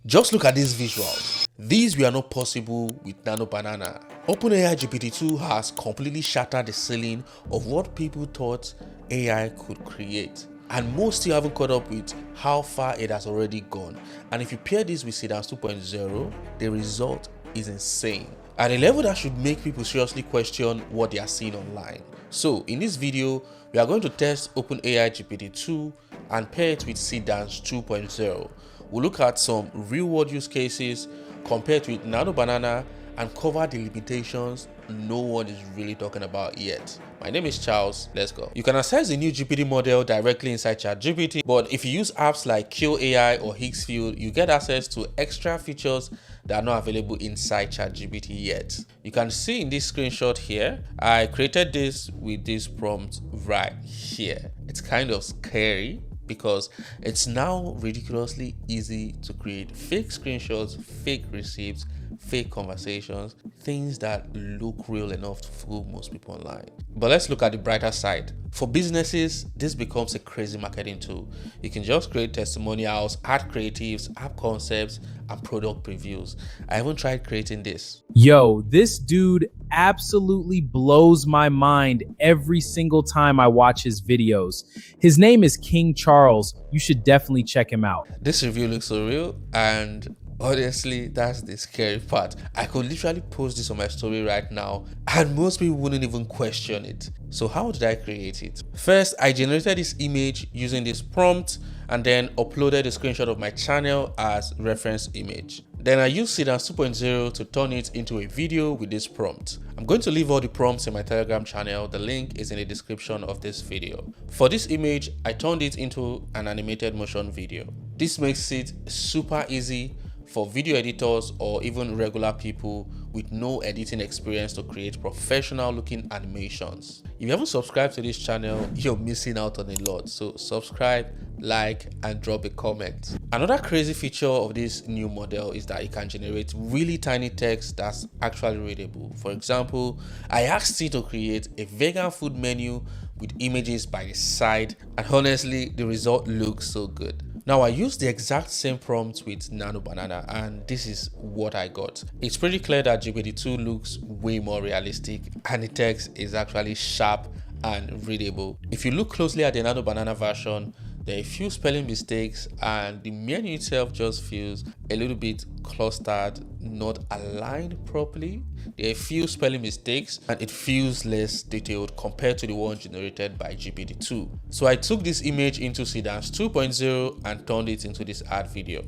Just look at these visuals. These were not possible with Nano Banana. OpenAI GPT-2 has completely shattered the ceiling of what people thought AI could create. And most still haven't caught up with how far it has already gone. And if you pair this with Seedance 2.0, the result is insane. At a level that should make people seriously question what they are seeing online. So in this video, we are going to test OpenAI GPT-2 and pair it with Seedance 2.0. We'll look at some real-world use cases compared with Nano Banana and cover the limitations no one is really talking about yet. My name is Charles. Let's go. You can access the new GPT model directly inside ChatGPT, but if you use apps like Keoo AI or higgsfield, you get access to extra features that are not available inside ChatGPT yet. You can see in this screenshot here, I created this with this prompt right here. It's kind of scary because it's now ridiculously easy to create fake screenshots, fake receipts, fake conversations, things that look real enough to fool most people online. But let's look at the brighter side. For businesses, this becomes a crazy marketing tool. You can just create testimonials, add creatives, app concepts, and product previews. I even tried creating this. Yo, this dude absolutely blows my mind every single time I watch his videos. His name is King Charles. You should definitely check him out. This review looks so real, and honestly, that's the scary part. I could literally post this on my story right now and most people wouldn't even question it. So how did I create it? First, I generated this image using this prompt and then uploaded a screenshot of my channel as reference image. Then I used Seedance 2.0 to turn it into a video with this prompt. I'm going to leave all the prompts in my Telegram channel. The link is in the description of this video. For this image, I turned it into an animated motion video. This makes it super easy for video editors or even regular people with no editing experience to create professional looking animations. If you haven't subscribed to this channel, you're missing out on a lot. So subscribe, like, and drop a comment. Another crazy feature of this new model is that it can generate really tiny text that's actually readable. For example, I asked it to create a vegan food menu with images by the side, and honestly, the result looks so good. Now, I used the exact same prompt with Nano Banana and this is what I got. It's pretty clear that GPT-2 looks way more realistic and the text is actually sharp and readable. If you look closely at the Nano Banana version, there are a few spelling mistakes and the menu itself just feels a little bit clustered, not aligned properly. There are a few spelling mistakes and it feels less detailed compared to the one generated by GPT-2. So I took this image into Seedance 2.0 and turned it into this ad video.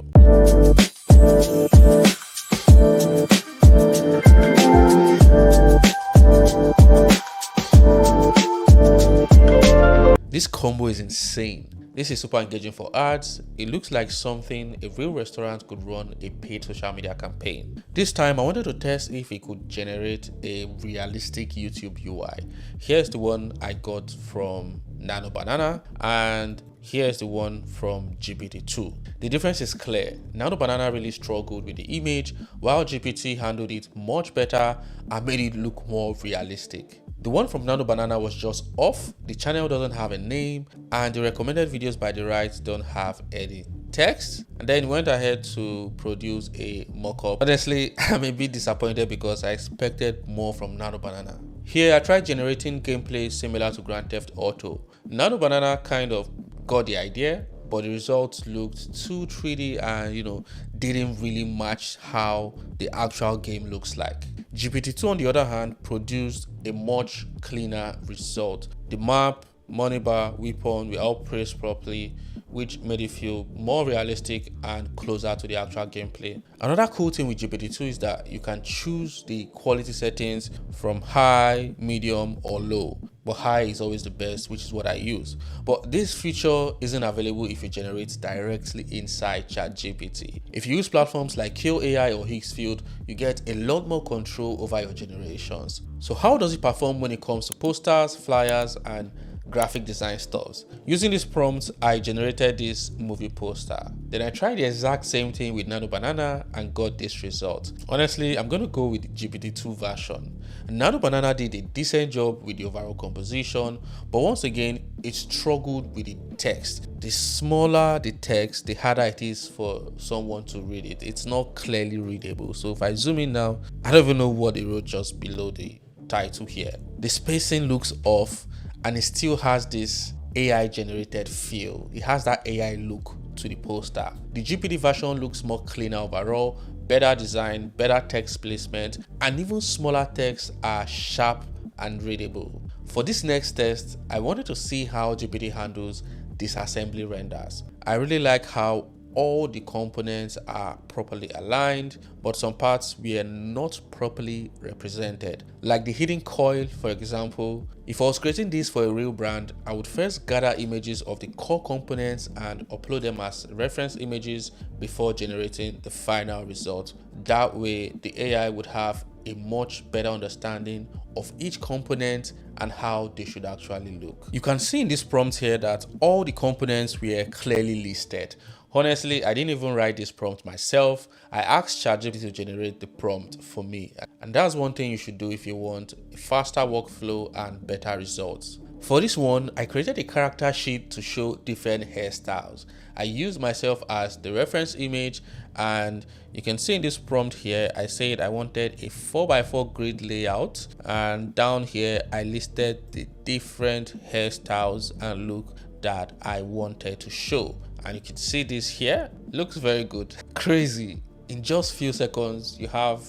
This combo is insane. This is super engaging for ads. It looks like something a real restaurant could run a paid social media campaign. This time I wanted to test if it could generate a realistic YouTube UI. Here's the one I got from Nano Banana and here's the one from GPT-2. The difference is clear. Nano Banana really struggled with the image while GPT handled it much better and made it look more realistic. The one from Nano Banana was just off, the channel doesn't have a name, and the recommended videos by the right don't have any text. And then went ahead to produce a mock-up. Honestly, I'm a bit disappointed because I expected more from Nano Banana. Here, I tried generating gameplay similar to Grand Theft Auto. Nano Banana kind of got the idea, but the results looked too 3D and didn't really match how the actual game looks like. GPT-2 on the other hand produced a much cleaner result. The map, money bar, weapon were all placed properly, which made it feel more realistic and closer to the actual gameplay. Another cool thing with GPT-2 is that you can choose the quality settings from high, medium, or low. But high is always the best, which is what I use. But this feature isn't available if you generate directly inside ChatGPT. If you use platforms like Keoo AI or higgsfield, you get a lot more control over your generations. So how does it perform when it comes to posters, flyers, and graphic design stuffs. Using this prompt, I generated this movie poster. Then I tried the exact same thing with Nano Banana and got this result. Honestly, I'm going to go with the GPT-2 version. Nano Banana did a decent job with the overall composition, but once again, it struggled with the text. The smaller the text, the harder it is for someone to read it. It's not clearly readable. So if I zoom in now, I don't even know what they wrote just below the title here. The spacing looks off and it still has this AI generated feel. It has that AI look to the poster. The GPT version looks more cleaner overall, better design, better text placement, and even smaller texts are sharp and readable. For this next test, I wanted to see how GPT handles disassembly renders. I really like how all the components are properly aligned, but some parts were not properly represented. Like the hidden coil, for example. If I was creating this for a real brand, I would first gather images of the core components and upload them as reference images before generating the final result. That way, the AI would have a much better understanding of each component and how they should actually look. You can see in this prompt here that all the components were clearly listed. Honestly, I didn't even write this prompt myself. I asked ChatGPT to generate the prompt for me. And that's one thing you should do if you want a faster workflow and better results. For this one, I created a character sheet to show different hairstyles. I used myself as the reference image, and you can see in this prompt here, I said I wanted a 4x4 grid layout, and down here I listed the different hairstyles and look that I wanted to show. And you can see this here, looks very good. Crazy. In just few seconds, you have,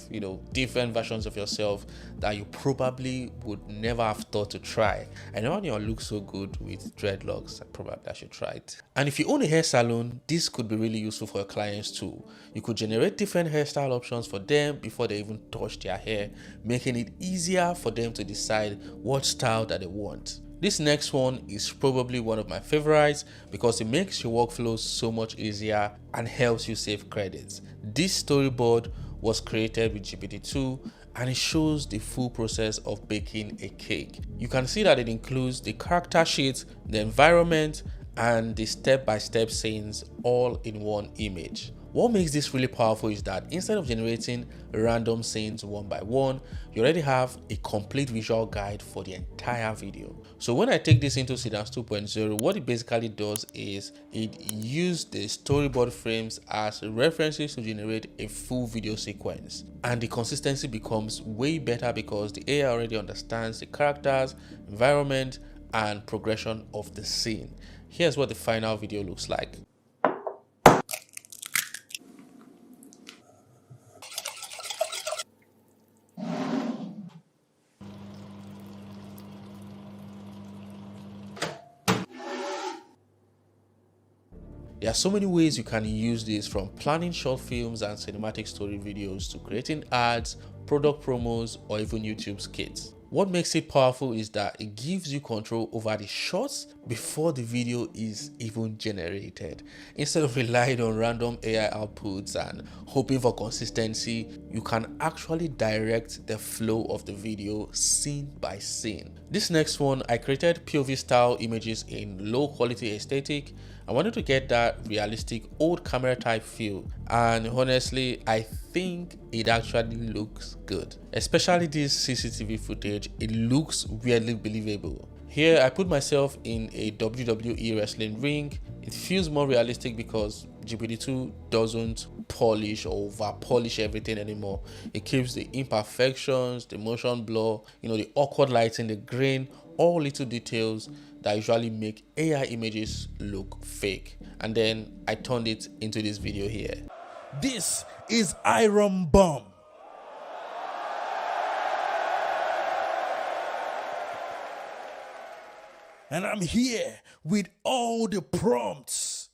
different versions of yourself that you probably would never have thought to try. I know your look so good with dreadlocks, I should try it. And if you own a hair salon, this could be really useful for your clients too. You could generate different hairstyle options for them before they even touch their hair, making it easier for them to decide what style that they want. This next one is probably one of my favorites because it makes your workflow so much easier and helps you save credits. This storyboard was created with GPT-2 and it shows the full process of baking a cake. You can see that it includes the character sheet, the environment, and the step-by-step scenes all in one image. What makes this really powerful is that instead of generating random scenes one by one, you already have a complete visual guide for the entire video. So when I take this into Seedance 2.0, what it basically does is it uses the storyboard frames as references to generate a full video sequence. And the consistency becomes way better because the AI already understands the characters, environment, and progression of the scene. Here's what the final video looks like. There are so many ways you can use this, from planning short films and cinematic story videos to creating ads, product promos, or even YouTube skits. What makes it powerful is that it gives you control over the shots before the video is even generated. Instead of relying on random AI outputs and hoping for consistency, you can actually direct the flow of the video scene by scene. This next one, I created POV style images in low quality aesthetic. I wanted to get that realistic old camera type feel, and honestly, I think it actually looks good. Especially this CCTV footage, it looks weirdly believable. Here, I put myself in a WWE wrestling ring. It feels more realistic because GPT-2 doesn't polish or over polish everything anymore. It keeps the imperfections, the motion blur, the awkward lighting, the grain, all little details that usually make AI images look fake. And then I turned it into this video here. This is Iron Bomb. And I'm here with all the prompts.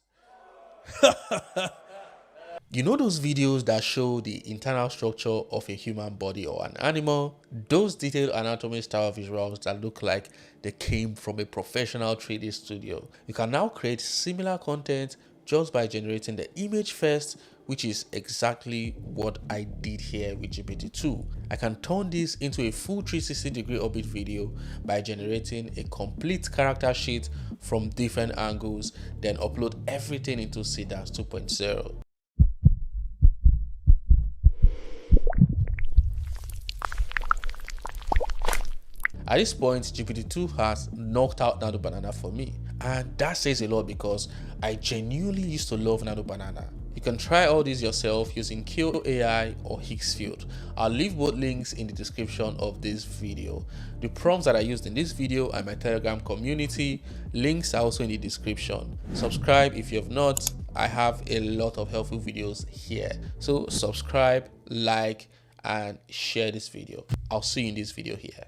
You know those videos that show the internal structure of a human body or an animal? Those detailed anatomy style visuals that look like they came from a professional 3D studio. You can now create similar content just by generating the image first which is exactly what I did here with GPT-2. I can turn this into a full 360-degree orbit video by generating a complete character sheet from different angles, then upload everything into Seedance 2.0. At this point, GPT-2 has knocked out Nano Banana for me, and that says a lot because I genuinely used to love Nano Banana. You can try all these yourself using Keoo AI or higgsfield. I'll leave both links in the description of this video. The prompts that I used in this video are my Telegram community. Links are also in the description. Subscribe if you have not. I have a lot of helpful videos here. So subscribe, like, and share this video. I'll see you in this video here.